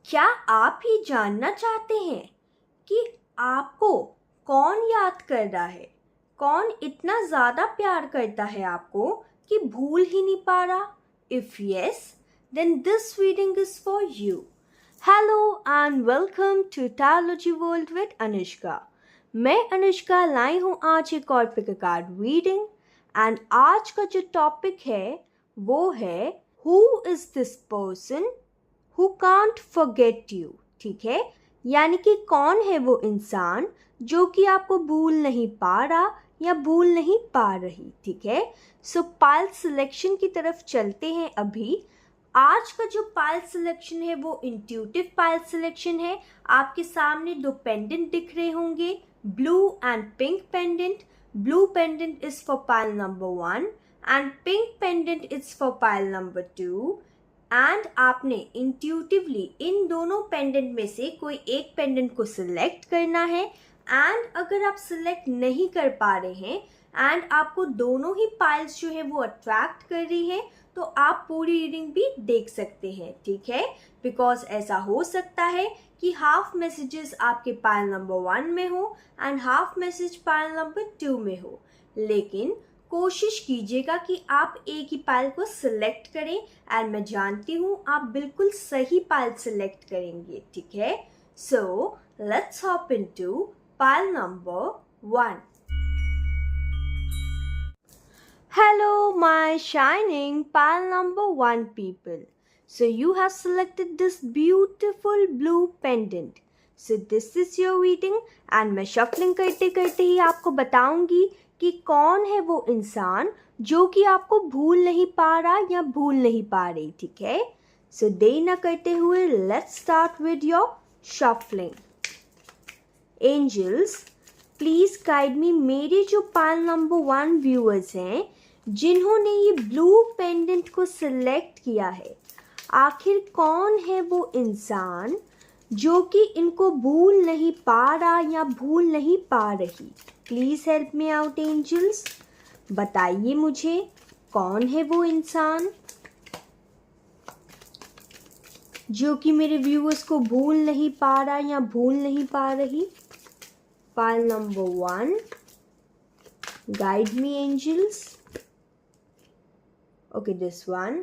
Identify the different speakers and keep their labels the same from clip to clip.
Speaker 1: क्या आप ही जानना चाहते हैं कि आपको कौन याद कर रहा है? कौन इतना ज़्यादा प्यार करता है आपको कि भूल ही नहीं पा रहा? If yes, then this reading is for you. Hello and welcome to Tarology World with Anushka. मैं अनुष्का लाई हूँ आज एक और पिक कार्ड रीडिंग एंड आज का जो टॉपिक है वो है Who is this person who can't forget you? ठीक है, यानी कि कौन है वो इंसान जो कि आपको भूल नहीं पा रहा या भूल नहीं पा रही. ठीक है, सो पाइल सिलेक्शन की तरफ चलते हैं. अभी आज का जो पाइल सिलेक्शन है वो इंट्यूटिव पाइल सिलेक्शन है. आपके सामने दो पेंडेंट दिख रहे होंगे, blue and pink pendant. Blue pendant is for pile number 1 and pink pendant is for pile number 2. And आपने इंट्यूटिवली इन दोनों पेंडेंट में से कोई एक पेंडेंट को सिलेक्ट करना है. एंड अगर आप सिलेक्ट नहीं कर पा रहे हैं एंड आपको दोनों ही पाइल्स जो है वो अट्रैक्ट कर रही है तो आप पूरी रीडिंग भी देख सकते हैं. ठीक है, बिकॉज ऐसा हो सकता है कि हाफ मैसेजेस आपके पाइल नंबर 1 में हो and half message pile number 2 में हो. लेकिन कोशिश कीजिएगा कि आप एक ही पाइल को सिलेक्ट करें एंड मैं जानती हूँ आप बिल्कुल सही पाइल सिलेक्ट करेंगे. ठीक है, so let's hop into pile number 1. Hello my shining pile number 1 people. So you have selected this beautiful blue pendant. So this is your reading and मैं shuffling करते करते ही आपको बताऊंगी कि कौन है वो इंसान जो कि आपको भूल नहीं पा रहा या भूल नहीं पा रही. ठीक है, सो देर न करते हुए let's start with your shuffling. Angels please guide me. मेरे जो पाइल नंबर 1 व्यूअर्स हैं जिन्होंने ये ब्लू पेंडेंट को सिलेक्ट किया है, आखिर कौन है वो इंसान जो कि इनको भूल नहीं पा रहा या भूल नहीं पा रही. Please help me out angels. बताइए मुझे कौन है वो इंसान जो कि मेरे व्यूअर्स को भूल नहीं पा रहा या भूल नहीं पा रही. Pile number 1, guide me angels. Okay, this one.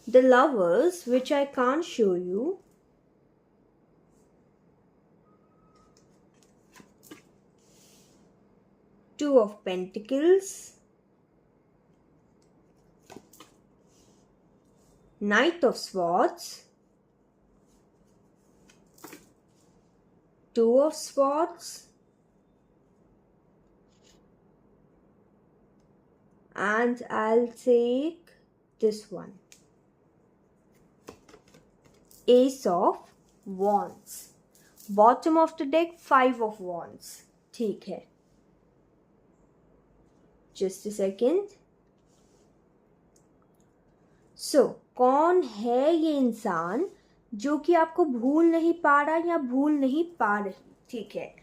Speaker 1: The lovers, which I can't show you. Two of Pentacles. Knight of Swords. Two of Swords. And I'll take this one. Ace of Wands. Bottom of the deck, 5 of Wands. ठीक है, just a second. So, कौन है ये इंसान जो कि आपको भूल नहीं पा रहा या भूल नहीं पा रही. ठीक है,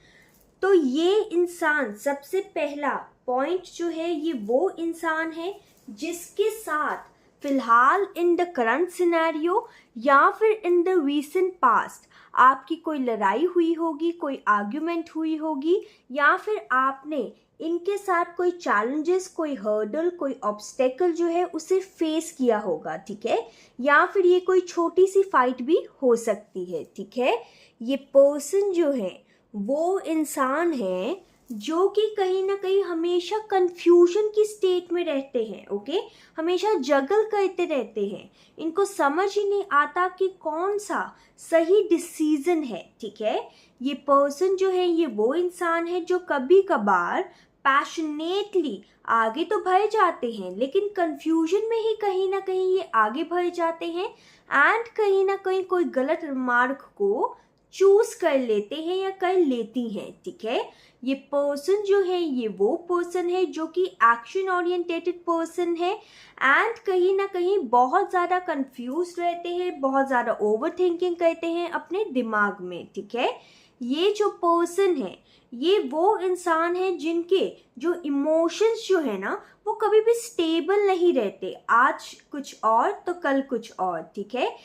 Speaker 1: तो ये इंसान, सबसे पहला पॉइंट जो है ये वो इंसान है जिसके साथ फिलहाल इन द करंट सिनेरियो या फिर इन द रीसेंट पास्ट आपकी कोई लड़ाई हुई होगी, कोई आर्ग्यूमेंट हुई होगी या फिर आपने इनके साथ कोई चैलेंजेस, कोई हर्डल, कोई ऑब्स्टेकल जो है उसे फेस किया होगा. ठीक है, या फिर ये कोई छोटी सी फाइट भी हो सकती है. ठीक है, ये पर्सन जो है वो इंसान है जो कि कहीं ना कहीं हमेशा कंफ्यूजन की स्टेट में रहते हैं. ओके, हमेशा जगल करते रहते हैं. इनको समझ ही नहीं आता कि कौन सा सही डिसीजन है. ठीक है, ये पर्सन जो है ये वो इंसान है जो कभी कभार पैशनेटली आगे तो बढ़ जाते हैं लेकिन कंफ्यूजन में ही कहीं ना कहीं ये आगे बढ़ जाते हैं एंड कहीं ना कहीं कोई गलत मार्ग को चूज कर लेते हैं या कर लेती हैं. ठीक है, ये पर्सन जो है ये वो पर्सन है जो कि एक्शन ओरिएंटेटेड पर्सन है एंड कहीं ना कहीं बहुत ज़्यादा कंफ्यूज रहते हैं, बहुत ज़्यादा ओवर थिंकिंग करते हैं अपने दिमाग में. ठीक है, ये जो पर्सन है ये वो इंसान है जिनके जो इमोशंस जो है ना वो कभी भी स्टेबल नहीं रहते. आज कुछ और तो कल कुछ और. ठीक है,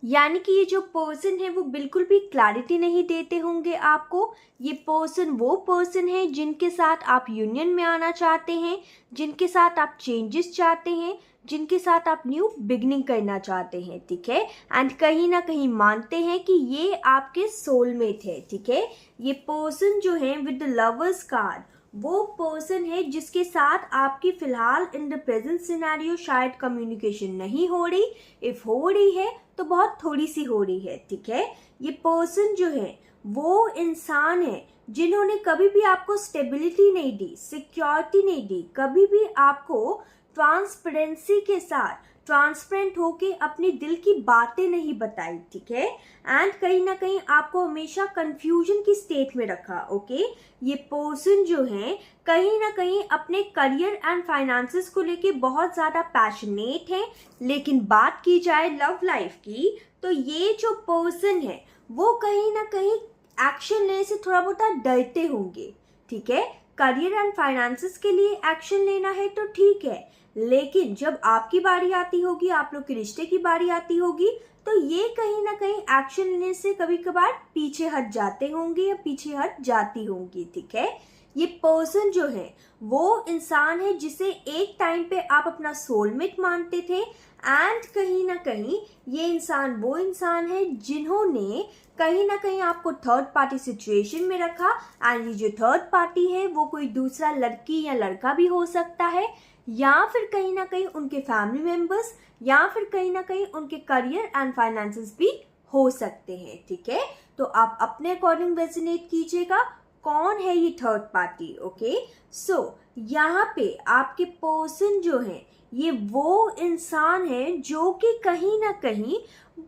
Speaker 1: यानी कि ये जो पर्सन है वो बिल्कुल भी क्लैरिटी नहीं देते होंगे आपको। ये पर्सन वो पर्सन है जिनके साथ आप यूनियन में आना चाहते हैं, जिनके साथ आप चेंजेस चाहते हैं, जिनके साथ आप न्यू बिगनिंग करना चाहते हैं, ठीक है। एंड कहीं ना कहीं मानते हैं कि ये आपके सोलमेट है, ठीक है। ये पर्सन जो है विद द लवर्स कार्ड वो पर्सन है जिसके साथ आपकी फिलहाल इन द प्रेजेंट सिनेरियो शायद कम्युनिकेशन नहीं हो रही। इफ हो रही है तो बहुत थोड़ी सी हो रही है, ठीक है। ये पर्सन जो है वो इंसान है जिन्होंने कभी भी आपको स्टेबिलिटी नहीं दी, सिक्योरिटी नहीं दी, कभी भी आपको ट्रांसपेरेंसी के साथ ट्रांसपेरेंट होके अपने दिल की बातें नहीं बताई, ठीक है। एंड कहीं ना कहीं आपको हमेशा कंफ्यूजन की स्टेट में रखा, ओके। ये पर्सन जो है कहीं ना कहीं अपने करियर एंड फाइनेंसेस को लेके बहुत ज़्यादा पैशनेट है। लेकिन बात की जाए लव लाइफ की तो ये जो पर्सन है वो कहीं ना कहीं एक्शन लेने से थोड़ा बहुत डरते होंगे, ठीक है। करियर एंड फाइनेंसेस के लिए एक्शन लेना है तो ठीक है, लेकिन जब आपकी बारी आती होगी, आप लोग के रिश्ते की बारी आती होगी, तो ये कहीं ना कहीं एक्शन लेने से कभी कभार पीछे हट जाते होंगे या पीछे हट जाती होंगी, ठीक है। ये पर्सन जो है वो इंसान है जिसे एक टाइम पे आप अपना सोलमेट मानते थे। एंड कहीं ना कहीं ये इंसान वो इंसान है जिन्होंने कहीं ना कहीं आपको थर्ड पार्टी सिचुएशन में रखा। एंड ये जो थर्ड पार्टी है वो कोई दूसरा लड़की या लड़का भी हो सकता है, या फिर कहीं ना कहीं उनके फैमिली मेंबर्स, या फिर कहीं ना कहीं उनके करियर एंड फाइनेंसेस भी हो सकते हैं, ठीक है। तो आप अपने अकॉर्डिंग रेजोनेट कीजिएगा कौन है ये थर्ड पार्टी, ओके। सो यहाँ पे आपके पर्सन जो है ये वो इंसान है जो कि कहीं ना कहीं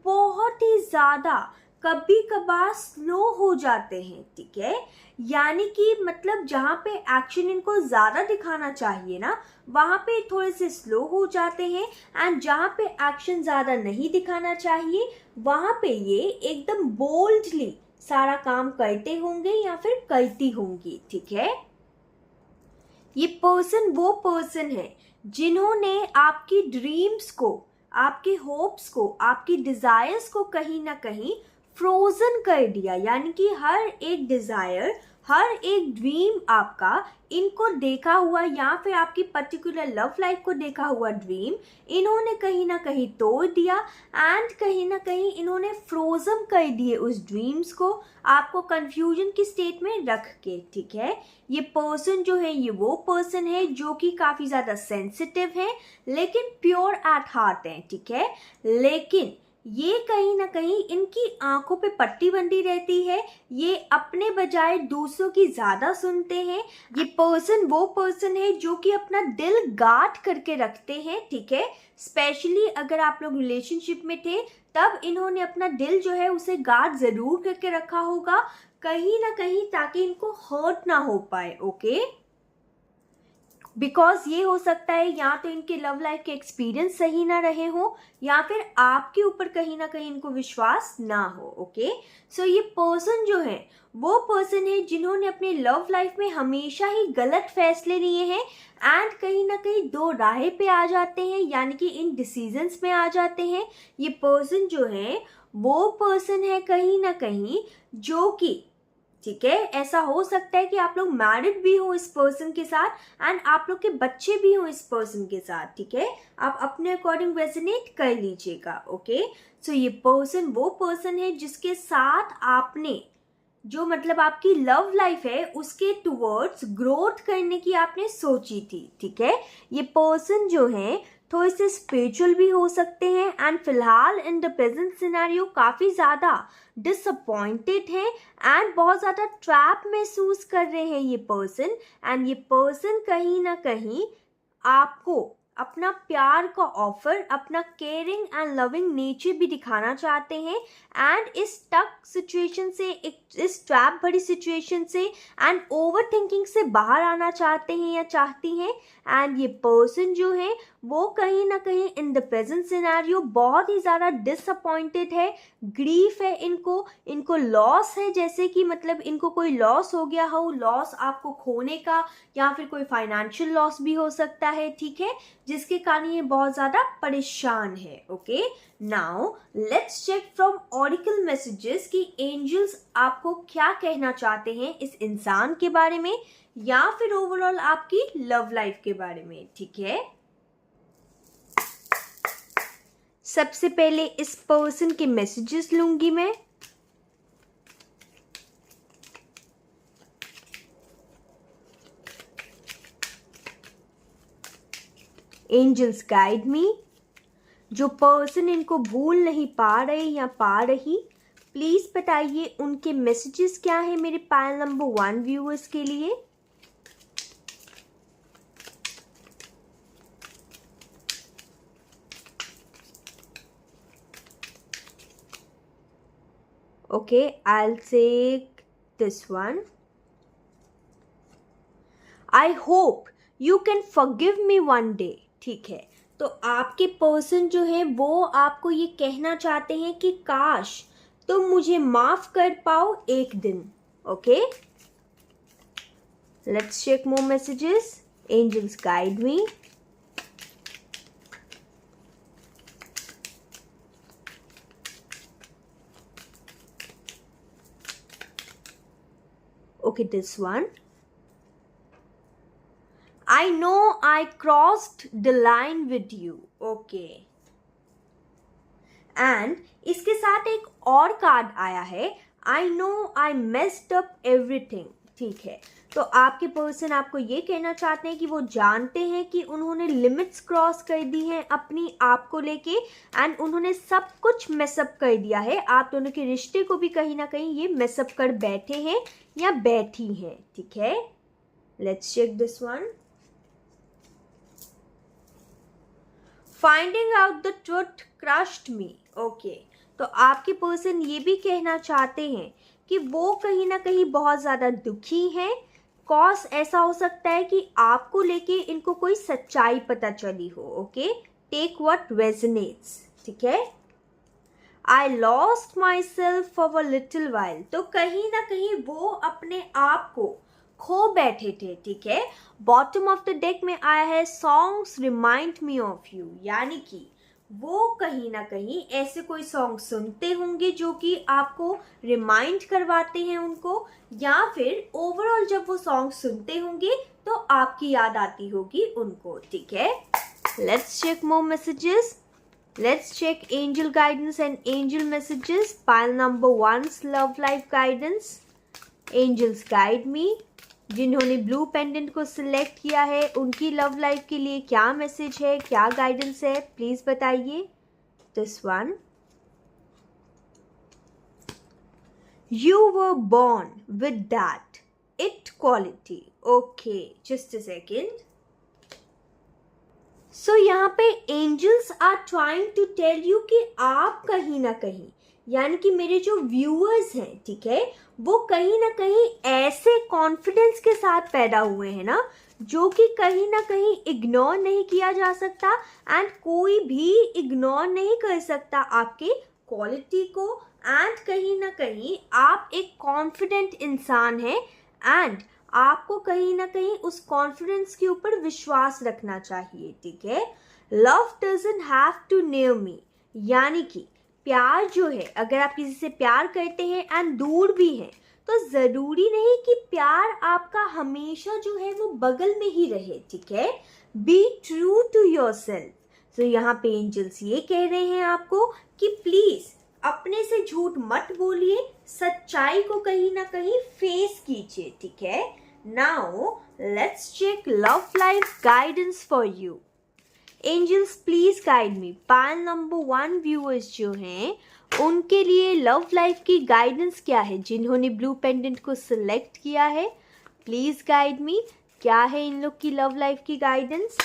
Speaker 1: बहुत ही ज़्यादा कभी कभार स्लो हो जाते हैं, ठीक है। यानी कि मतलब जहाँ पे एक्शन इनको ज़्यादा दिखाना चाहिए ना वहाँ पे थोड़े से स्लो हो जाते हैं। एंड जहाँ पे एक्शन ज़्यादा नहीं दिखाना चाहिए वहाँ पे ये एकदम बोल्डली सारा काम करते होंगे या फिर करती होंगी, ठीक है। ये पर्सन वो पर्सन है जिन्होंने आपकी ड्रीम्स को, आपके होप्स को, आपकी डिजायर्स को कहीं ना कहीं फ्रोजन कर दिया। यानी कि हर एक डिजायर, हर एक ड्रीम आपका इनको देखा हुआ या फिर आपकी पर्टिकुलर लव लाइफ को देखा हुआ ड्रीम इन्होंने कहीं ना कहीं तोड़ दिया। एंड कहीं ना कहीं इन्होंने फ्रोजन कर दिए उस ड्रीम्स को, आपको कंफ्यूजन की स्टेट में रख के, ठीक है। ये पर्सन जो है ये वो पर्सन है जो कि काफ़ी ज़्यादा सेंसिटिव है लेकिन प्योर एट हार्ट है, ठीक है। लेकिन ये कहीं ना कहीं इनकी आंखों पे पट्टी बंधी रहती है, ये अपने बजाय दूसरों की ज़्यादा सुनते हैं। ये पर्सन वो पर्सन है जो कि अपना दिल गार्ड करके रखते हैं, ठीक है। स्पेशली अगर आप लोग रिलेशनशिप में थे तब इन्होंने अपना दिल जो है उसे गार्ड ज़रूर करके रखा होगा कहीं ना कहीं ताकि इनको हर्ट ना हो पाए, ओके। बिकॉज ये हो सकता है या तो इनके लव लाइफ के एक्सपीरियंस सही ना रहे हो या फिर आपके ऊपर कहीं ना कहीं इनको विश्वास ना हो, ओके। सो ये पर्सन जो है वो पर्सन है जिन्होंने अपने लव लाइफ में हमेशा ही गलत फैसले लिए हैं एंड कहीं ना कहीं दो राहे पे आ जाते हैं, यानी कि इन डिसीजंस में आ जाते हैं। ये पर्सन जो है वो पर्सन है कहीं ना कहीं जो कि, ठीक है, ऐसा हो सकता है कि आप लोग मैरिड भी हो इस पर्सन के साथ एंड आप लोग के बच्चे भी हो इस पर्सन के साथ, ठीक है। आप अपने अकॉर्डिंग रेजोनेट कर लीजिएगा, ओके। सो ये पर्सन वो पर्सन है जिसके साथ आपने जो मतलब आपकी लव लाइफ है उसके टुवर्ड्स ग्रोथ करने की आपने सोची थी, ठीक है। ये पर्सन जो है थोड़े से स्पिरिचुअल भी हो सकते हैं एंड फिलहाल इन द प्रेजेंट सिनेरियो काफ़ी ज़्यादा डिसअपॉइंटेड है एंड बहुत ज़्यादा ट्रैप महसूस कर रहे हैं ये पर्सन। एंड ये पर्सन कहीं ना कहीं आपको अपना प्यार का ऑफर, अपना केयरिंग एंड लविंग नेचर भी दिखाना चाहते हैं एंड इस टक सिचुएशन से, इस ट्रैप भरी सिचुएशन से एंड ओवर थिंकिंग से बाहर आना चाहते हैं या चाहती हैं। एंड ये पर्सन जो है वो कहीं ना कहीं इन द प्रेजेंट सिनेरियो बहुत ही ज़्यादा डिसअपॉइंटेड है, ग्रीफ है इनको लॉस है, जैसे कि मतलब इनको कोई लॉस हो गया हो, लॉस आपको खोने का या फिर कोई फाइनेंशियल लॉस भी हो सकता है, ठीक है। जिसके कारण ये बहुत ज़्यादा परेशान है. Okay, now let's check from oracle messages कि एंजल्स आपको क्या कहना चाहते हैं इस इंसान के बारे में या फिर ओवरऑल आपकी लव लाइफ के बारे में. ठीक है, सबसे पहले इस पर्सन के मैसेजेस लूंगी मैं. Angels guide me. जो पर्सन इनको भूल नहीं पा रहे या पा रही, प्लीज बताइए उनके मैसेजेस क्या है मेरे पायल नंबर 1 व्यूअर्स के लिए. Okay, I'll take this one. I hope you can forgive me one day. ठीक है, तो आपके पर्सन जो है वो आपको ये कहना चाहते हैं कि काश तुम मुझे माफ कर पाओ एक दिन. Okay, let's check more messages. Angels guide me. Okay, this one. I know I crossed the line with you. Okay. And इसके साथ एक और कार्ड आया है. I know I messed up everything. ठीक है, तो आपके पर्सन आपको ये कहना चाहते हैं कि वो जानते हैं कि उन्होंने लिमिट्स क्रॉस कर दी हैं अपनी आप को लेके एंड उन्होंने सब कुछ मेसअप कर दिया है. आप दोनों के रिश्ते को भी कहीं ना कहीं ये मेसअप कर बैठे हैं या बैठी हैं. ठीक है, let's check this one. Finding out the truth crushed me. Okay, तो आपके पर्सन ये भी कहना चाहते हैं कि वो कहीं ना कहीं बहुत ज़्यादा दुखी हैं. कॉज ऐसा हो सकता है कि आपको लेके इनको कोई सच्चाई पता चली हो. Okay, take what resonates. ठीक है, I lost myself for a little while. तो कहीं ना कहीं वो अपने आप को खो बैठे थे. ठीक है, बॉटम ऑफ द डेक में आया है songs remind me of you, यानी कि वो कहीं ना कहीं ऐसे कोई सॉन्ग सुनते होंगे जो कि आपको रिमाइंड करवाते हैं उनको, या फिर ओवरऑल जब वो सॉन्ग सुनते होंगे तो आपकी याद आती होगी उनको. ठीक है, let's check more messages. Let's check angel guidance and angel messages. Pile number 1's love life guidance. Angels guide me. जिन्होंने ब्लू पेंडेंट को सिलेक्ट किया है उनकी लव लाइफ के लिए क्या मैसेज है, क्या गाइडेंस है, प्लीज बताइए. This one. You were born with that it quality. Okay, just a second. So यहाँ पे angels are trying to tell you कि आप कहीं ना कहीं, यानी कि मेरे जो व्यूअर्स हैं, ठीक है, वो कहीं ना कहीं ऐसे कॉन्फिडेंस के साथ पैदा हुए हैं ना जो कि कहीं ना कहीं इग्नोर नहीं किया जा सकता एंड कोई भी इग्नोर नहीं कर सकता आपके क्वालिटी को. एंड कहीं ना कहीं आप एक कॉन्फिडेंट इंसान हैं एंड आपको कहीं ना कहीं उस कॉन्फिडेंस के ऊपर विश्वास रखना चाहिए. ठीक है, love doesn't have to name me, यानी कि प्यार जो है, अगर आप किसी से प्यार करते हैं एंड दूर भी हैं तो ज़रूरी नहीं कि प्यार आपका हमेशा जो है वो बगल में ही रहे. ठीक है, be true to yourself. तो यहाँ पे एंजल्स ये कह रहे हैं आपको कि प्लीज़ अपने से झूठ मत बोलिए, सच्चाई को कहीं ना कहीं फेस कीजिए. ठीक है, now let's check love life guidance for you. Angels please guide me. Pile number 1 viewers जो हैं उनके लिए लव लाइफ की गाइडेंस क्या है, जिन्होंने ब्लू पेंडेंट को सिलेक्ट किया है, प्लीज गाइड मी. क्या है इन लोग की लव लाइफ की guidance.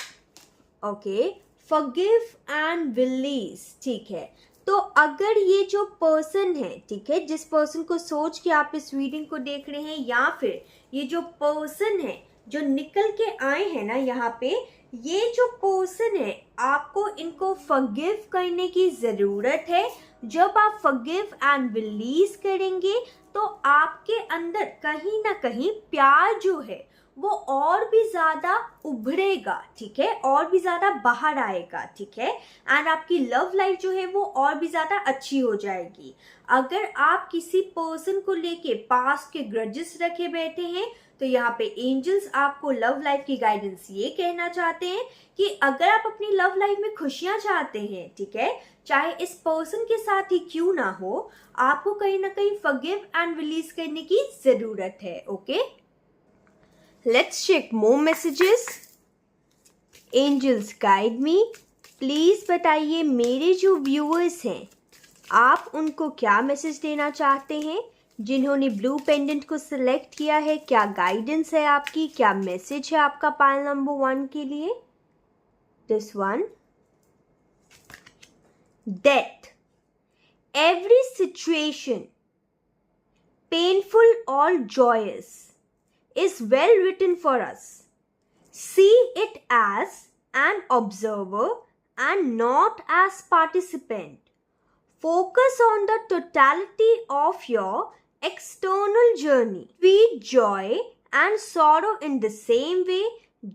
Speaker 1: Okay, forgive and release. ठीक है, तो अगर ये जो पर्सन है, ठीक है, जिस पर्सन को सोच के आप इस रीडिंग को देख रहे हैं, या फिर ये जो पर्सन है जो निकल के आए हैं ना यहाँ पे, ये जो पर्सन है आपको इनको फॉरगिव करने की ज़रूरत है. जब आप फॉरगिव एंड रिलीज करेंगे तो आपके अंदर कहीं ना कहीं प्यार जो है वो और भी ज़्यादा उभरेगा, ठीक है, और भी ज़्यादा बाहर आएगा, ठीक है, एंड आपकी लव लाइफ जो है वो और भी ज़्यादा अच्छी हो जाएगी। अगर आप किसी पर्सन को लेके पास्ट के ग्रजेस रखे बैठे हैं तो यहाँ पे एंजल्स आपको लव लाइफ की गाइडेंस ये कहना चाहते हैं कि अगर आप अपनी लव लाइफ में खुशियां चाहते हैं, ठीक है, चाहे इस पर्सन के साथ ही क्यों ना हो, आपको कहीं ना कहीं फॉरगिव एंड रिलीज करने की जरूरत है। Okay, let's check more messages. Angels guide me, please बताइए मेरे जो व्यूअर्स हैं आप उनको क्या मैसेज देना चाहते हैं। जिन्होंने ब्लू पेंडेंट को सिलेक्ट किया है, क्या गाइडेंस है आपकी, क्या मैसेज है आपका पाइल नंबर 1 के लिए। This one, death, every situation painful और Joyce is well written for us. See it as an observer and not as participant. Focus on the totality of your external journey. Sweet joy and sorrow in the same way,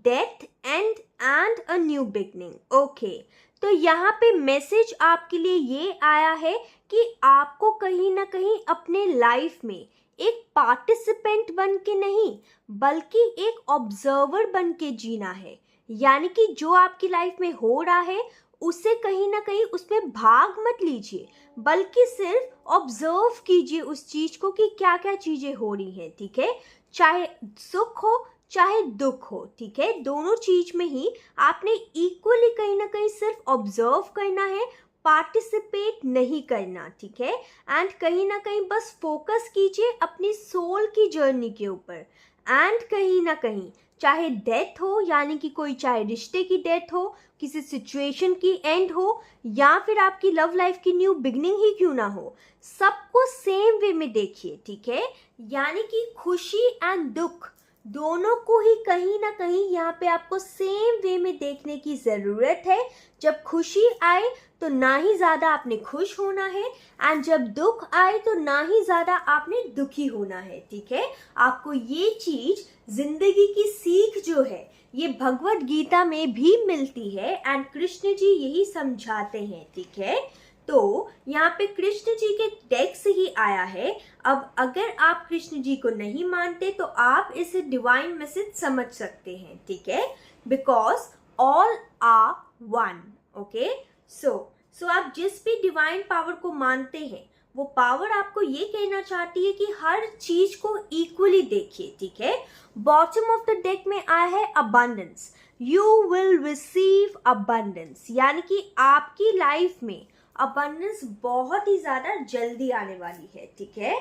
Speaker 1: death and a new beginning. Okay. तो यहाँ पे message आपके लिए ये आया है कि आपको कहीं ना कहीं अपने लाइफ में एक पार्टिसिपेंट बन के नहीं बल्कि एक ऑब्जर्वर बन के जीना है। यानी कि जो आपकी लाइफ में हो रहा है उसे कहीं ना कहीं उसमें भाग मत लीजिए, बल्कि सिर्फ ऑब्जर्व कीजिए उस चीज को कि क्या क्या चीजें हो रही हैं, ठीक है, चाहे सुख हो चाहे दुख हो, ठीक है, दोनों चीज में ही आपने इक्वली कहीं ना कहीं सिर्फ ऑब्जर्व करना है, पार्टिसिपेट नहीं करना, ठीक है, एंड कहीं ना कहीं बस फोकस कीजिए अपनी सोल की जर्नी के ऊपर। एंड कहीं ना कहीं चाहे डेथ हो, यानी कि कोई चाहे रिश्ते की डेथ हो, किसी सिचुएशन की एंड हो, या फिर आपकी लव लाइफ की न्यू बिगनिंग ही क्यों ना हो, सबको सेम वे में देखिए, ठीक है, यानी कि खुशी एंड दुख दोनों को ही कहीं ना कहीं यहाँ पे आपको सेम वे में देखने की ज़रूरत है। जब खुशी आए तो ना ही ज़्यादा आपने खुश होना है, एंड जब दुख आए तो ना ही ज़्यादा आपने दुखी होना है, ठीक है। आपको ये चीज़ जिंदगी की सीख जो है ये भगवत गीता में भी मिलती है, एंड कृष्ण जी यही समझाते हैं, ठीक है। तो यहाँ पे कृष्ण जी के टेक्स्ट ही आया है। अब अगर आप कृष्ण जी को नहीं मानते तो आप इसे डिवाइन मैसेज समझ सकते हैं, ठीक है, because all are one. Okay, so आप जिस भी डिवाइन पावर को मानते हैं वो पावर आपको ये कहना चाहती है कि हर चीज को इक्वली देखिए, ठीक है। बॉटम ऑफ द डेक में आया है abundance, you will receive abundance, यानी कि आपकी लाइफ में अबंडेंस बहुत ही ज्यादा जल्दी आने वाली है, ठीक है।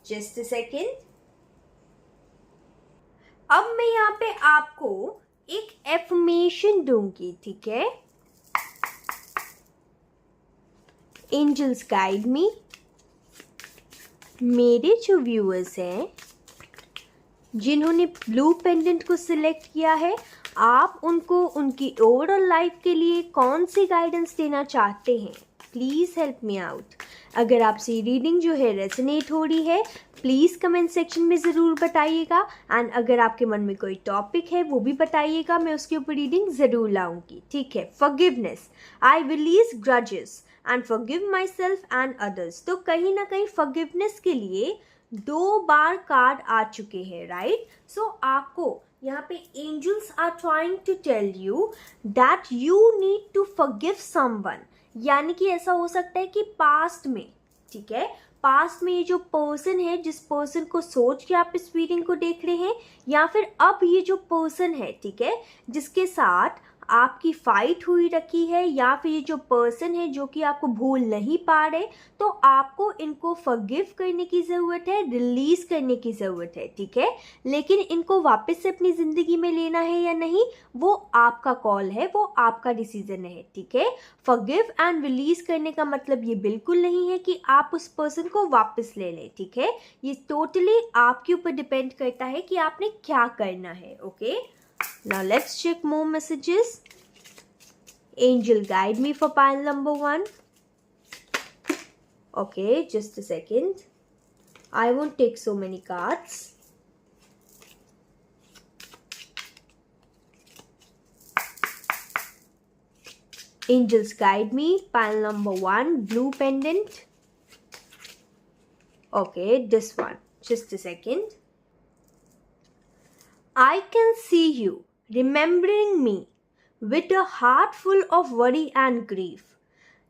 Speaker 1: Just a second. अब मैं यहाँ पे आपको एक एफर्मेशन दूंगी, ठीक है। एंजल्स गाइड मी, मेरे जो व्यूअर्स हैं जिन्होंने ब्लू पेंडेंट को सिलेक्ट किया है, आप उनको उनकी ओवरऑल लाइफ के लिए कौन सी गाइडेंस देना चाहते हैं, प्लीज़ हेल्प मी आउट। अगर आपसे रीडिंग जो है रेजोनेट हो रही है प्लीज़ कमेंट सेक्शन में ज़रूर बताइएगा, एंड अगर आपके मन में कोई टॉपिक है वो भी बताइएगा, मैं उसके ऊपर रीडिंग ज़रूर लाऊंगी, ठीक है। Forgiveness, I release grudges and forgive my self and others. तो कहीं ना कहीं फॉरगिवनेस के लिए 2 बार कार्ड आ चुके हैं, राइट। सो आपको यहाँ पे angels are trying to tell you that you need to forgive someone, यानी कि ऐसा हो सकता है कि पास्ट में, ठीक है, पास्ट में ये जो पर्सन है जिस पर्सन को सोच के आप इस रीडिंग को देख रहे हैं, या फिर अब ये जो पर्सन है, ठीक है, जिसके साथ आपकी फाइट हुई रखी है, या फिर ये जो पर्सन है जो कि आपको भूल नहीं पा रहे, तो आपको इनको फॉरगिव करने की ज़रूरत है, रिलीज करने की ज़रूरत है, ठीक है। लेकिन इनको वापस से अपनी ज़िंदगी में लेना है या नहीं वो आपका कॉल है, वो आपका डिसीजन है, ठीक है। फॉरगिव एंड रिलीज करने का मतलब ये बिल्कुल नहीं है कि आप उस पर्सन को वापस ले लें, ठीक है। ये टोटली आपके ऊपर डिपेंड करता है कि आपने क्या करना है। Okay, now let's check more messages. Angel guide me for pile number 1. Okay, just a second. I won't take so many cards. Angels guide me. Pile number 1, blue pendant. Okay, this one. Just a second. I can see you remembering me with a heart full of worry and grief.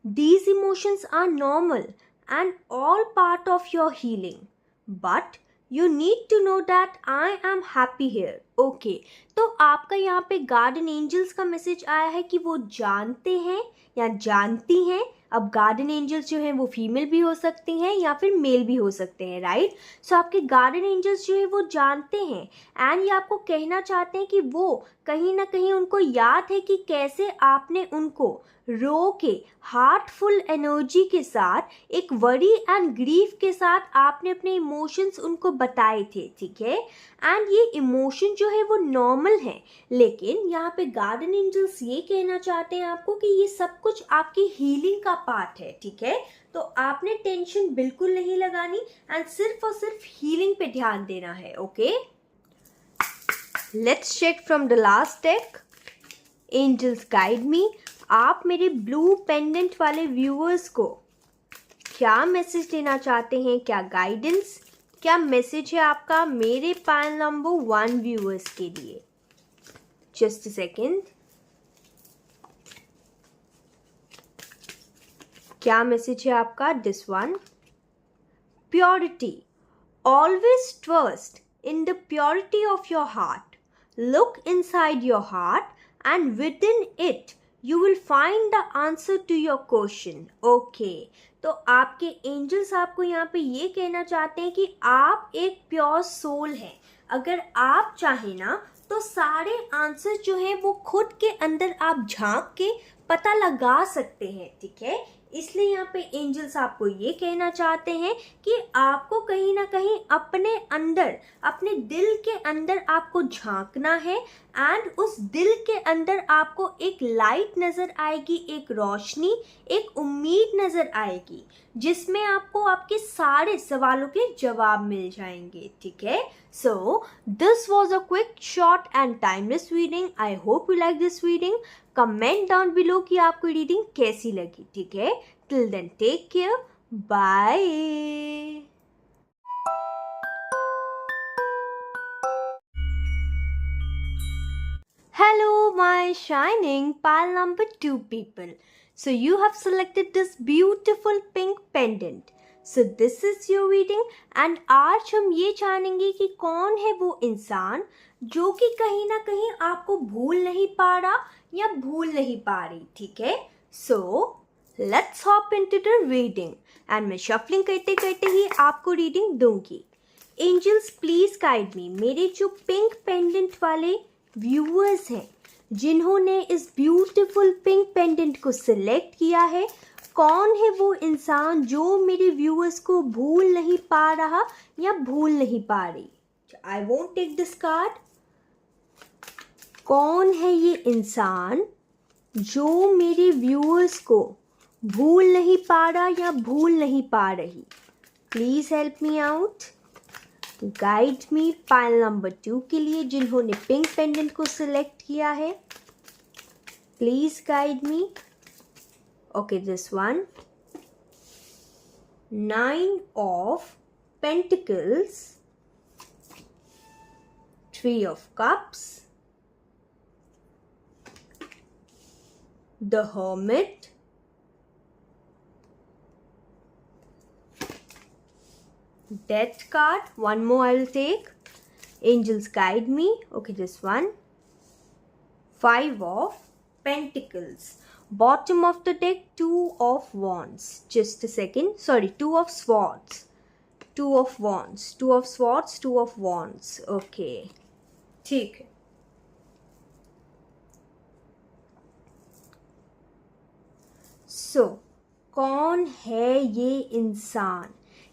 Speaker 1: These emotions are normal and all part of your healing. But you need to know that I am happy here. Okay, तो आपका यहाँ पे garden angels का message आया है कि वो जानते हैं या जानती हैं. अब गार्डन एंजल्स जो हैं वो फीमेल भी हो सकती हैं या फिर मेल भी हो सकते हैं, राइट. सो आपके गार्डन एंजल्स जो है वो जानते हैं एंड ये आपको कहना चाहते हैं कि वो कहीं ना कहीं उनको याद है कि कैसे आपने उनको रो के हार्टफुल एनर्जी के साथ एक वरी एंड ग्रीफ के साथ आपने अपने इमोशंस उनको बताए थे, ठीक है. एंड ये इमोशन जो है वो नॉर्मल है, लेकिन यहाँ पे गार्डन एंजल्स ये कहना चाहते हैं आपको कि ये सब कुछ आपकी हीलिंग का पार्ट है, ठीक है. तो आपने टेंशन बिल्कुल नहीं लगानी एंड सिर्फ और सिर्फ हीलिंग पे ध्यान देना है. Okay, let's check from the last deck. Angels guide me. आप मेरे ब्लू पेंडेंट वाले व्यूअर्स को क्या मैसेज देना चाहते हैं, क्या गाइडेंस, क्या मैसेज है आपका मेरे पाइल नंबर 1 व्यूअर्स के लिए. Just a second. क्या मैसेज है आपका. This one. Purity. Always trust in the purity of your heart. Look inside your heart and with in it you will find the answer to your question. Okay, तो आपके angels आपको यहाँ पे ये कहना चाहते हैं कि आप एक प्योर सोल हैं. अगर आप चाहें ना तो सारे आंसर जो हैं वो खुद के अंदर आप झांक के पता लगा सकते हैं, ठीक है. इसलिए यहाँ पे एंजल्स आपको ये कहना चाहते हैं कि आपको कहीं ना कहीं अपने अंदर, अपने दिल के अंदर आपको झांकना है एंड उस दिल के अंदर आपको एक लाइट नज़र आएगी, एक रोशनी, एक उम्मीद नज़र आएगी जिसमें आपको आपके सारे सवालों के जवाब मिल जाएंगे, ठीक है. So this was a quick short and timeless reading. I hope you like this reading. Comment down below कि आपको रीडिंग कैसी लगी, ठीक है. Till then take care. Bye. Hello, my shining pile number 2 people. So you have selected this beautiful pink pendant. So this is your reading and आज हम ये जानेंगे कि कौन है वो इंसान जो कि कहीं ना कहीं आपको भूल नहीं पा रहा या भूल नहीं पा रही, ठीक है. So let's hop into the reading and मैं shuffling करते करते ही आपको रीडिंग दूंगी. Angels please guide me. मेरे जो पिंक पेंडेंट वाले व्यूअर्स हैं जिन्होंने इस ब्यूटीफुल पिंक पेंडेंट को सिलेक्ट किया है, कौन है वो इंसान जो मेरे व्यूअर्स को भूल नहीं पा रहा या भूल नहीं पा रही. I won't take this card. कौन है ये इंसान जो मेरे व्यूअर्स को भूल नहीं पा रहा या भूल नहीं पा रही. Please help me out. Guide me pile number 2 के लिए जिन्होंने पिंक पेंडेंट को सिलेक्ट किया है. Please guide me. Okay, this one. 9 of Pentacles, 3 of Cups, the Hermit, Death card. One more I will take. Angels guide me. Okay, this one. 5 of Pentacles. Bottom of the deck, 2 of Wands. Just a second. Sorry, 2 of Swords. 2 of Wands. 2 of Swords, 2 of Wands. Okay. ठीक है. So, कौन है ये इंसान?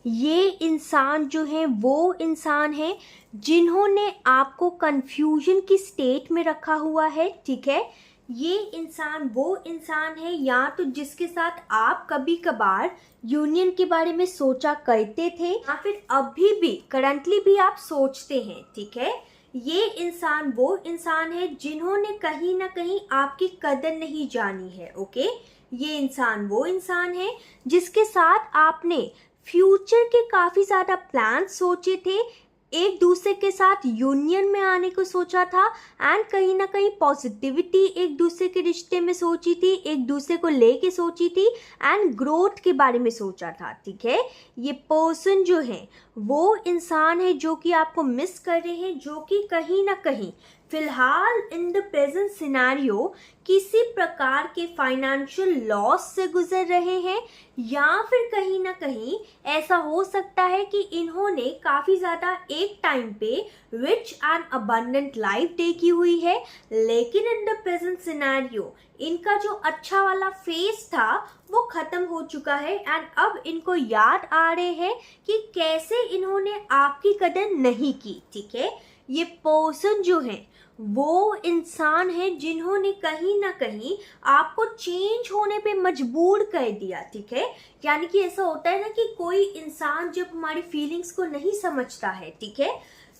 Speaker 1: ये इंसान जो है वो इंसान है जिन्होंने आपको कंफ्यूजन की स्टेट में रखा हुआ है, ठीक है. ये इंसान वो इंसान है या तो जिसके साथ आप कभी कभार यूनियन के बारे में सोचा करते थे या फिर अभी भी करंटली भी आप सोचते हैं, ठीक है. ये इंसान वो इंसान है जिन्होंने कहीं ना कहीं आपकी कदर नहीं जानी है। ओके, ये इंसान वो इंसान है जिसके साथ आपने फ्यूचर के काफ़ी ज़्यादा प्लान सोचे थे, एक दूसरे के साथ यूनियन में आने को सोचा था, एंड कहीं ना कहीं पॉजिटिविटी एक दूसरे के रिश्ते में सोची थी, एक दूसरे को लेके सोची थी, एंड ग्रोथ के बारे में सोचा था। ठीक है, ये पर्सन जो है वो इंसान है जो कि आपको मिस कर रहे हैं, जो कि कहीं ना कहीं फिलहाल इन द प्रेजेंट सिनेरियो किसी प्रकार के फाइनेंशियल लॉस से गुजर रहे हैं, या फिर कहीं ना कहीं ऐसा हो सकता है कि इन्होंने काफ़ी ज़्यादा एक टाइम पे रिच एंड अबंडेंट लाइफ देखी हुई है, लेकिन इन द प्रेजेंट सिनेरियो इनका जो अच्छा वाला फेस था वो ख़त्म हो चुका है, एंड अब इनको याद आ रहे हैं कि कैसे इन्होंने आपकी कदर नहीं की। ठीक है, ये पर्सन जो है वो इंसान है जिन्होंने कहीं ना कहीं आपको चेंज होने पे मजबूर कर दिया। ठीक है, यानी कि ऐसा होता है ना कि कोई इंसान जब हमारी फीलिंग्स को नहीं समझता है, ठीक है,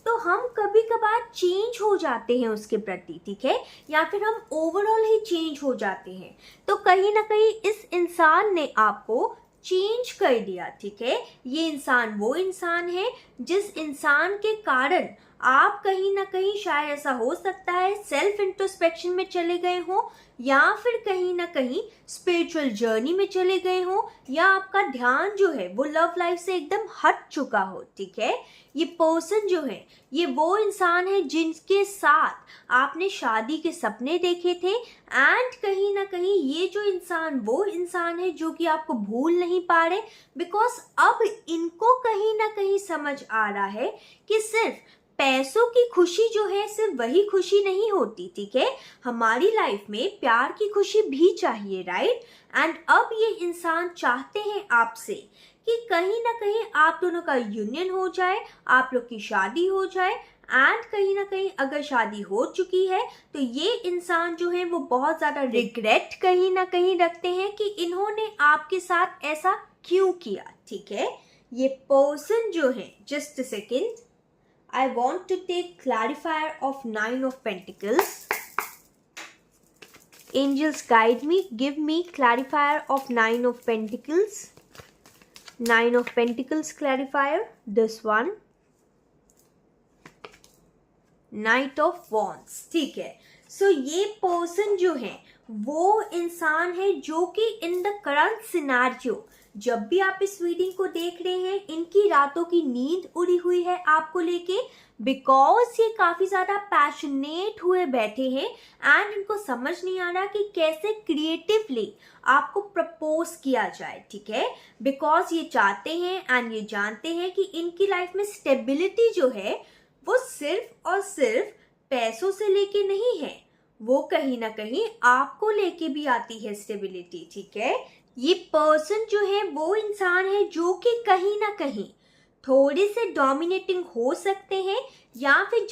Speaker 1: तो हम कभी कभार चेंज हो जाते हैं उसके प्रति। ठीक है, या फिर हम ओवरऑल ही चेंज हो जाते हैं। तो कहीं ना कहीं इस इंसान ने आपको चेंज कर दिया। ठीक है, ये इंसान वो इंसान है जिस इंसान के कारण आप कहीं ना कहीं शायद ऐसा हो सकता है सेल्फ इंट्रोस्पेक्शन में चले गए हो, या फिर कहीं ना कहीं स्पिरिचुअल जर्नी में चले गए हो, या आपका ध्यान जो है वो लव लाइफ से एकदम हट चुका हो। ठीक है, ये पर्सन जो है ये वो इंसान है जिनके साथ आपने शादी के सपने देखे थे, एंड कहीं ना कहीं ये जो इंसान वो इंसान है जो कि आपको भूल नहीं पा रहे, बिकॉज अब इनको कहीं ना कहीं समझ आ रहा है कि सिर्फ पैसों की खुशी जो है सिर्फ वही खुशी नहीं होती। ठीक है, हमारी लाइफ में प्यार की खुशी भी चाहिए, राइट। एंड अब ये इंसान चाहते हैं आपसे कि कहीं ना कहीं आप दोनों का यूनियन हो जाए, आप लोग की शादी हो जाए, एंड कहीं ना कहीं अगर शादी हो चुकी है तो ये इंसान जो है वो बहुत ज़्यादा रिग्रेट कहीं ना कहीं रखते हैं कि इन्होंने आपके साथ ऐसा क्यों किया। ठीक है, ये पर्सन जो है, just a second, I want to take clarifier of 9 of Pentacles. Angels guide me, give me clarifier of 9 of Pentacles. 9 of Pentacles clarifier, this one. Knight of Wands. ठीक है, so ये पर्सन जो है वो इंसान है जो कि इन द करंट सिनेरियो, जब भी आप इस रीडिंग को देख रहे हैं, इनकी रातों की नींद उड़ी हुई है आपको लेके, बिकॉज ये काफ़ी ज़्यादा पैशनेट हुए बैठे हैं, एंड इनको समझ नहीं आ रहा कि कैसे क्रिएटिवली आपको प्रपोज किया जाए। ठीक है, बिकॉज ये चाहते हैं एंड ये जानते हैं कि इनकी लाइफ में स्टेबिलिटी जो है वो सिर्फ और सिर्फ पैसों से लेके नहीं है, वो कहीं ना कहीं आपको लेके भी आती है स्टेबिलिटी। ठीक है, ये पर्सन जो है वो इंसान है जो कि कहीं ना कहीं थोड़े से डोमिनेटिंग हो सकते हैं, या फिर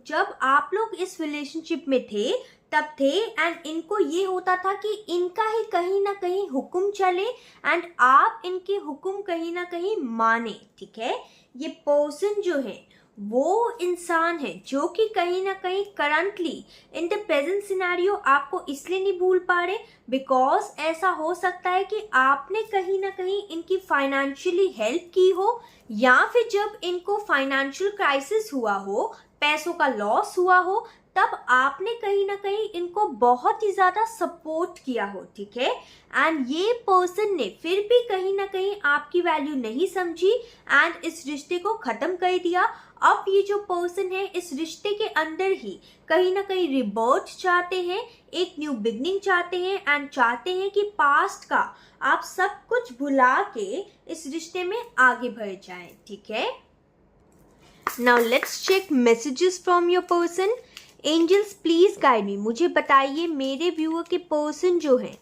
Speaker 1: जब आप लोग इस रिलेशनशिप में थे तब थे, एंड इनको ये होता था कि इनका ही कहीं ना कहीं हुक्म चले एंड आप इनके हुक्म कहीं ना कहीं माने। ठीक है, ये पर्सन जो है वो इंसान है जो कि कहीं ना कहीं currently in the present scenario आपको इसलिए नहीं भूल पा रहे बिकॉज ऐसा हो सकता है कि आपने कहीं ना कहीं इनकी फाइनेंशियली हेल्प की हो, या फिर जब इनको फाइनेंशियल क्राइसिस हुआ हो, पैसों का लॉस हुआ हो, तब आपने कहीं ना कहीं इनको बहुत ही ज़्यादा सपोर्ट किया हो। ठीक है, एंड ये पर्सन ने फिर भी कहीं ना कहीं आपकी वैल्यू नहीं समझी एंड इस रिश्ते को ख़त्म कर दिया। अब ये जो पर्सन है इस रिश्ते के अंदर ही कहीं ना कहीं रिबर्थ चाहते हैं, एक न्यू बिगनिंग चाहते हैं, एंड चाहते हैं कि पास्ट का आप सब कुछ भुला के इस रिश्ते में आगे बढ़ जाएं। ठीक है, now let's check messages from your person. Angels please guide me, मुझे बताइए मेरे व्यूअर के पर्सन जो हैं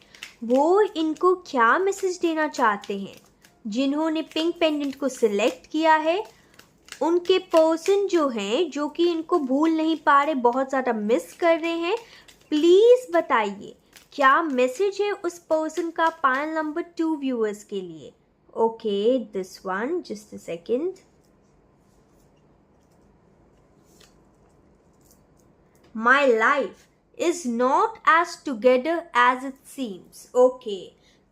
Speaker 1: वो इनको क्या मैसेज देना चाहते हैं। जिन्होंने पिंक पेंडेंट को सिलेक्ट किया है उनके पर्सन जो हैं जो कि इनको भूल नहीं पा रहे, बहुत ज़्यादा मिस कर रहे हैं, प्लीज़ बताइए क्या मैसेज है उस पर्सन का पायल नंबर 2 व्यूअर्स के लिए। Okay, this one, just a second. My life is not as together as it seems. Okay.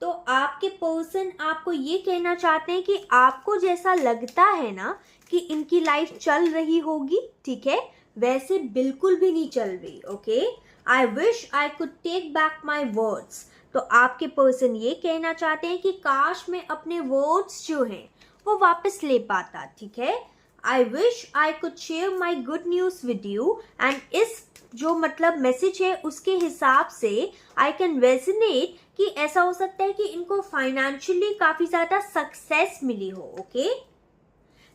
Speaker 1: तो आपके पर्सन आपको ये कहना चाहते हैं कि आपको जैसा लगता है ना कि इनकी लाइफ चल रही होगी, ठीक है, वैसे बिल्कुल भी नहीं चल रही. Okay. I wish I could take back my words. तो आपके पर्सन ये कहना चाहते हैं कि काश मैं अपने वर्ड्स जो हैं वो वापस ले पाता, ठीक है. आई wish I could share my good news with you. And इस जो मतलब मैसेज है उसके हिसाब से आई कैन रेजोनेट कि ऐसा हो सकता है कि इनको फाइनेंशियली काफ़ी ज़्यादा सक्सेस मिली हो. Okay.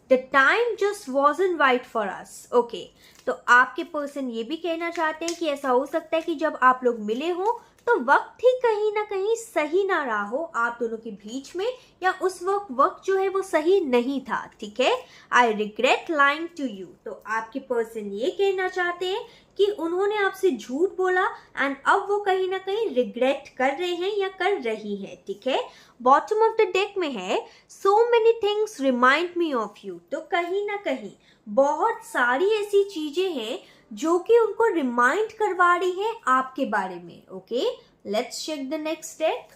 Speaker 1: The time just wasn't right for us. Okay. तो आपके पर्सन ये भी कहना चाहते हैं कि ऐसा हो सकता है कि जब आप लोग मिले हो तो वक्त ही कहीं ना कहीं सही ना रहा हो आप दोनों के बीच में, या उस वक्त जो है वो सही नहीं था, ठीक है. I regret lying to you. तो आपके पर्सन ये कहना चाहते हैं कि उन्होंने आपसे झूठ बोला एंड अब वो कहीं ना कहीं रिग्रेट कर रहे हैं या कर रही हैं, ठीक है. बॉटम ऑफ द डेक में है so many things remind me of you. तो कहीं ना कहीं बहुत सारी ऐसी चीजें हैं जो कि उनको रिमाइंड करवा रही है आपके बारे में. Okay. Let's check the next deck.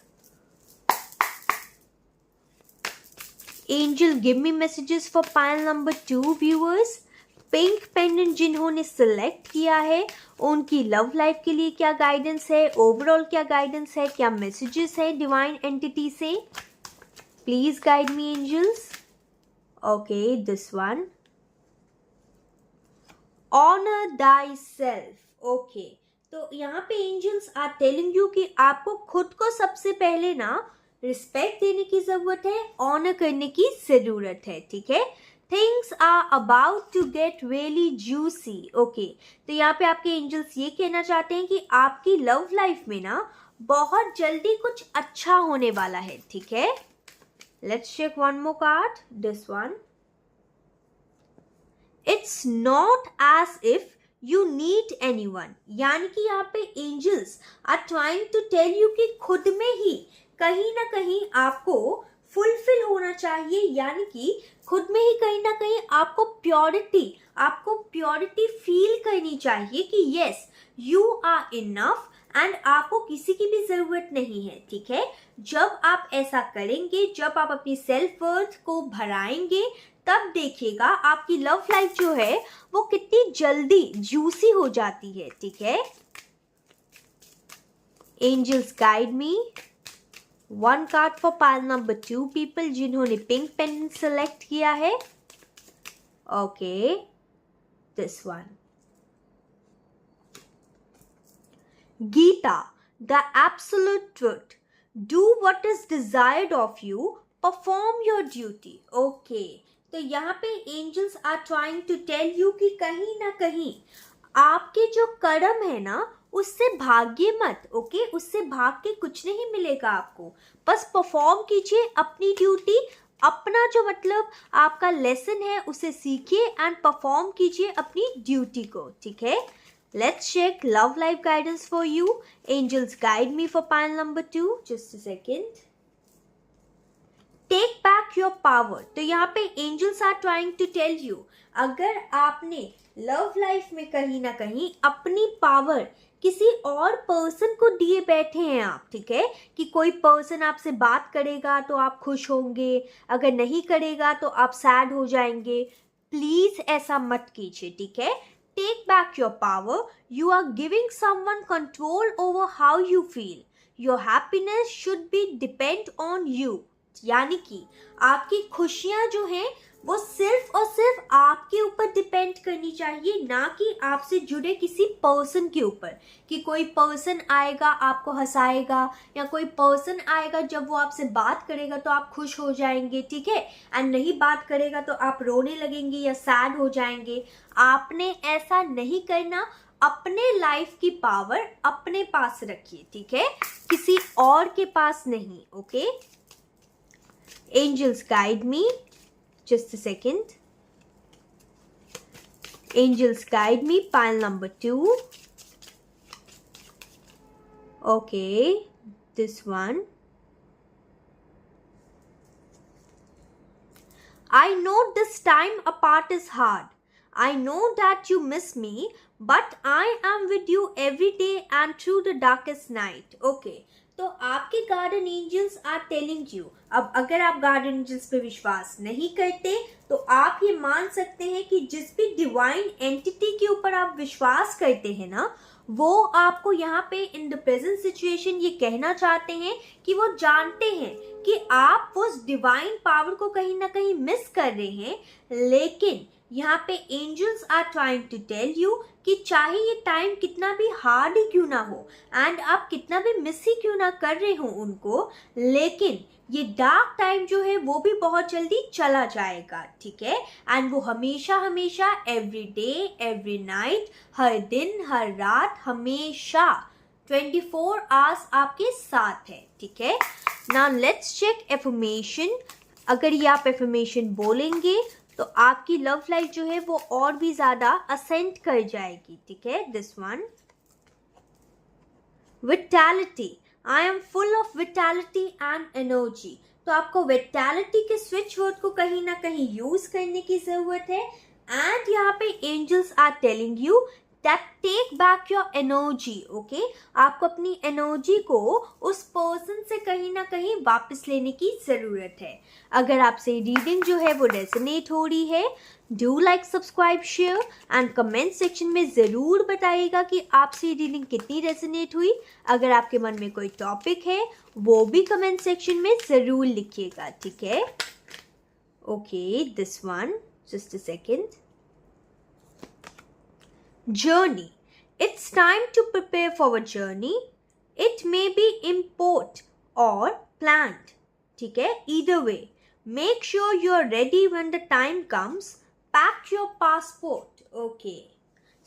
Speaker 1: Angel give me messages for pile number 2 viewers. Pink pendant जिन्होंने सिलेक्ट किया है उनकी लव लाइफ के लिए क्या गाइडेंस है, ओवरऑल क्या गाइडेंस है, क्या मैसेजेस है डिवाइन एंटिटी से. Please guide me angels. Okay. This one. Honour thyself. Okay. तो यहाँ पे एंजल्स आर टेलिंग यू कि आपको खुद को सबसे पहले ना रिस्पेक्ट देने की जरूरत है, ऑनर करने की जरूरत है, ठीक है. Things are about to get really juicy. Okay. तो यहाँ पे आपके एंजल्स ये कहना चाहते हैं कि आपकी लव लाइफ में ना बहुत जल्दी कुछ अच्छा होने वाला है, ठीक है. Let's check one more card. This one. It's not as if you need anyone. यानी कि यहाँ पे angels are trying to tell you कि खुद में ही कहीं ना कहीं आपको फुलफिल होना चाहिए, यानी कि खुद में ही कहीं ना कहीं आपको प्योरिटी फील करनी चाहिए कि yes you are enough and आपको किसी की भी जरूरत नहीं है, ठीक है. जब आप ऐसा करेंगे, जब आप अपनी सेल्फ वर्थ को बढ़ाएंगे, तब देखिएगा आपकी लव लाइफ जो है वो कितनी जल्दी जूसी हो जाती है, ठीक है. Angels guide me. One card for pile number 2 people जिन्होंने पिंक पेंडेंट सेलेक्ट किया है. Okay. This one. Gita, the absolute truth. Do what is desired of you, perform your duty. Okay. तो यहाँ पे angels are trying to tell you कि कहीं ना कहीं आपके जो कर्म है ना उससे भागिए मत. ओके. उससे भाग के कुछ नहीं मिलेगा आपको. बस परफॉर्म कीजिए अपनी ड्यूटी, अपना जो मतलब आपका लेसन है उसे सीखिए एंड परफॉर्म कीजिए अपनी ड्यूटी को, ठीक है. Let's check love life guidance for you. Angels guide me for pile number 2. Just a second. Take back your power. तो यहाँ पे angels are trying to tell you अगर आपने लव लाइफ में कहीं ना कहीं अपनी पावर किसी और पर्सन को दिए बैठे हैं आप, ठीक है, कि कोई पर्सन आपसे बात करेगा तो आप खुश होंगे, अगर नहीं करेगा तो आप सैड हो जाएंगे. प्लीज ऐसा मत कीजिए, ठीक है. Take back your power. You are giving someone control over how you feel. Your happiness should be depend on you. यानी कि आपकी खुशियां जो हैं वो सिर्फ और सिर्फ आपके ऊपर डिपेंड करनी चाहिए, ना कि आपसे जुड़े किसी पर्सन के ऊपर, कि कोई पर्सन आएगा आपको हंसाएगा या कोई पर्सन आएगा जब वो आपसे बात करेगा तो आप खुश हो जाएंगे, ठीक है, एंड नहीं बात करेगा तो आप रोने लगेंगे या सैड हो जाएंगे. आपने ऐसा नहीं करना. अपने लाइफ की पावर अपने पास रखिए, ठीक है, किसी और के पास नहीं. Okay. Angels guide me. Just a second. Angels guide me. Pile number 2. Okay. This one. I know this time apart is hard. I know that you miss me, but I am with you every day and through the darkest night. Okay. तो आपके garden angels are telling you, अब अगर आप garden angels पे विश्वास नहीं करते तो आप ये मान सकते हैं कि जिस भी डिवाइन एंटिटी के ऊपर आप विश्वास करते हैं ना, वो आपको यहाँ पे इन द प्रेजेंट सिचुएशन ये कहना चाहते हैं कि वो जानते हैं कि आप उस डिवाइन पावर को कहीं ना कहीं मिस कर रहे हैं, लेकिन यहाँ पे angels are trying to tell you कि चाहे ये टाइम कितना भी हार्ड ही क्यों ना हो एंड आप कितना भी मिस ही क्यों ना कर रहे हो उनको, लेकिन ये डार्क टाइम जो है वो भी बहुत जल्दी चला जाएगा, ठीक है। एंड वो हमेशा हमेशा एवरी डे एवरी नाइट, हर दिन हर रात हमेशा 24 आवर्स आपके साथ है, ठीक है। Now let's check affirmation. अगर ये आप एफर्मेशन बोलेंगे तो आपकी लव लाइफ जो है वो और भी ज्यादा असेंट कर जाएगी, ठीक है। This one, vitality, I am full of vitality and energy. तो आपको विटैलिटी के स्विच वर्ड को कहीं ना कहीं यूज करने की जरूरत है। एंड यहाँ पे angels are telling you that take back your energy, okay? आपको अपनी एनर्जी को उस पर्सन से कहीं ना कहीं वापस लेने की ज़रूरत है। अगर आपसे रीडिंग जो है वो रेजोनेट हो रही है, do like subscribe share and comment section में ज़रूर बताइएगा कि आपसे रीडिंग कितनी रेजोनेट हुई। अगर आपके मन में कोई टॉपिक है वो भी कमेंट सेक्शन में ज़रूर लिखिएगा, ठीक है। Okay, this one, just a second. Journey. It's time to prepare for a journey. It may be import or planned. ठीक है, either way. Make sure you are ready when the time comes. Pack your passport. Okay.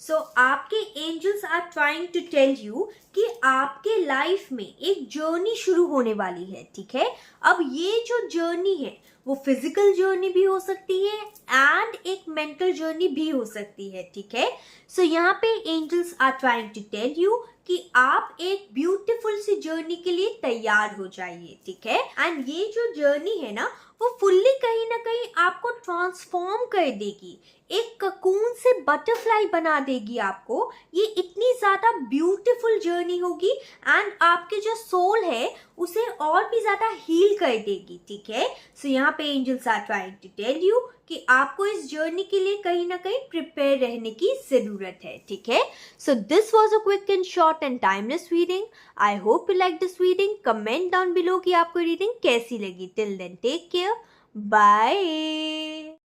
Speaker 1: So आपके angels are trying to tell you कि आपके life में एक journey शुरू होने वाली है, ठीक है। अब ये जो जर्नी है वो फिजिकल जर्नी भी हो सकती है एंड एक मेंटल जर्नी भी हो सकती है, ठीक है। सो यहाँ पे angels are trying to tell you कि आप एक ब्यूटीफुल सी जर्नी के लिए तैयार हो जाइए, ठीक है। एंड ये जो जर्नी है ना वो फुल्ली कहीं ना कहीं आपको ट्रांसफॉर्म कर देगी, एक ककून से बटरफ्लाई बना देगी आपको। ये इतनी ज़्यादा ब्यूटीफुल जर्नी होगी एंड आपके जो सोल है उसे और भी ज़्यादा हील कर देगी, ठीक है। सो यहाँ पे angels are trying to tell you कि आपको इस जर्नी के लिए कहीं ना कहीं प्रिपेयर रहने की ज़रूरत है, ठीक है। So this was a quick and short and timeless reading. I hope you like this reading. Comment down below कि आपको रीडिंग कैसी लगी। Till then take care, bye.